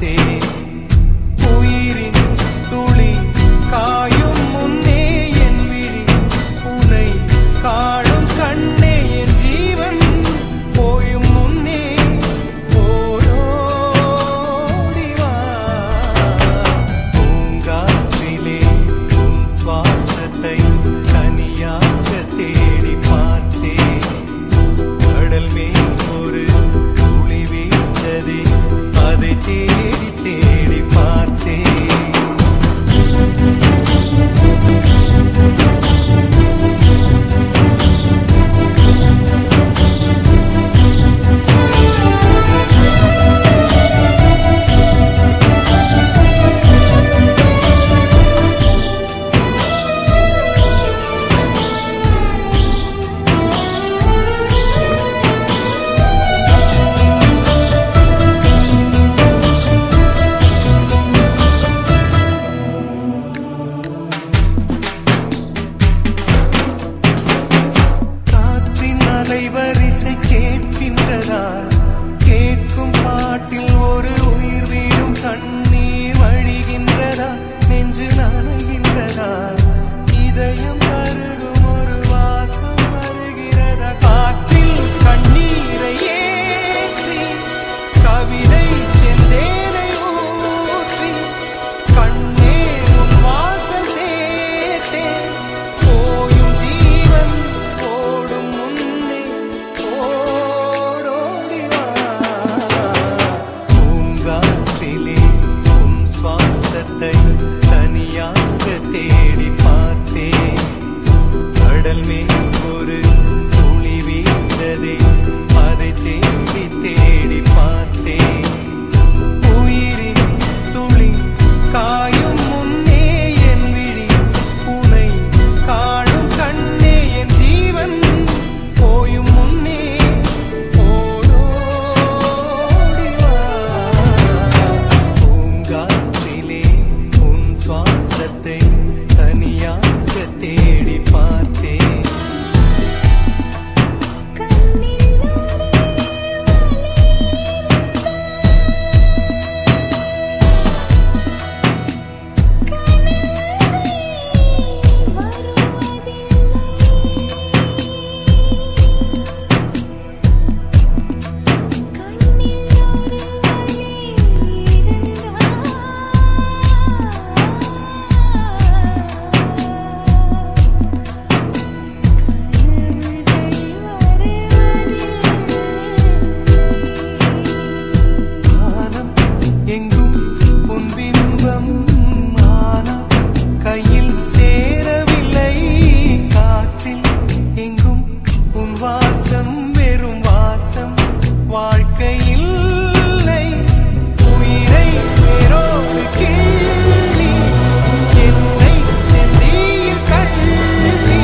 பார்த்தேன். உயிரின் துளி காயும் முன்னே என் விழி உனை காணும் கண்ணே. என் ஜீவன் போயும் முன்னே ஓடோடிவா. பூங்காற்றிலே உன் சுவாசத்தை தனியாக தேடி பார்த்தேன். கடல் மேல் ஒரு துளி வீழ்ந்ததே, அதை தேடி தேடி பார்த்தேன். வரிசை கேட்கின்றதா? கேட்கும் பாட்டில் ஒரு உயிர் வீடும் கண்ணீர் வழிகின்றதா? நெஞ்சு நனைகின்றதா? இதயம் கருகும் ஒரு வாசம் வருகிறதா? காற்றில் கண்ணீரை ஏற்றி கவிதை செந்தேனை ஊற்றி கண்ணேரும் வாசல் சேர்த்தேன். போயும் ஜீவன் ஓடும் முன்னே ஓடோடிவா. பூங்காற்றிலே உன் சுவாசத்தை தனியாக தேடி பார்த்தேன். கடல் மேல் ஒரு துளி வீழ்ந்ததே, அதை தேடி தேடி பார்த்தேன். உயிரின் துளி காயும் முன்னே என் விழி உனை காணும் கண்ணே. என் ஜீவன் போயும் முன்னே ஓடோடிவா. பூங்காற்றிலே உன் சுவாசத்தை தனியாக தேடி பார்த்தேன். எங்கும் உன் பிம்பம் ஆனால் கையில் சேரவில்லை. காற்றில் எங்கும் உன் வாசம் வெறும் வாசம். வாழ்க்கையில் உயிரை வேரோடு கிள்ளி என்னை செந்தீர் கள்ளி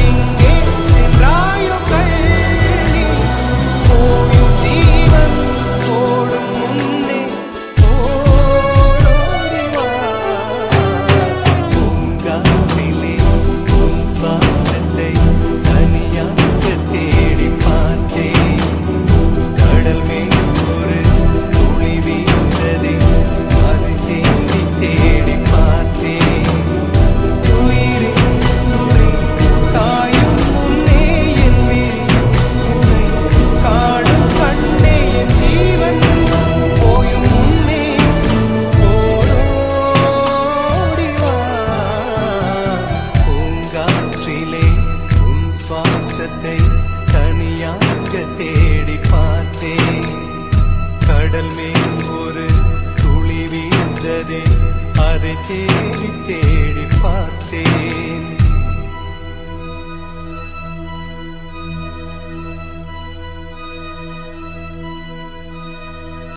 எங்கே சென்றாயோ கள்ளி. போயும் ஜீவன் ஓடும் முன்னே ஓடோடிவா. பூங்காற்றிலே உன் சுவாசத்தை தனியாக தேடி பார்த்தேன். கடல் மேல் ஒரு துளி வீழ்ந்ததே, அதை தேடி தேடி பார்த்தேன். உயிரின் துளி காயும் முன்னே என் விழி உனை காணும் கண்ணே. என் ஜீவன் போயும் முன்னே ஓடோடிவா. பூங்காற்றிலே உன் சுவாசத்தை தனியாக தேடி பார்த்தேன். கடல் மேல் ஒரு துளி வீழ்ந்ததே, அதை தேடி தேடி பார்த்தேன்.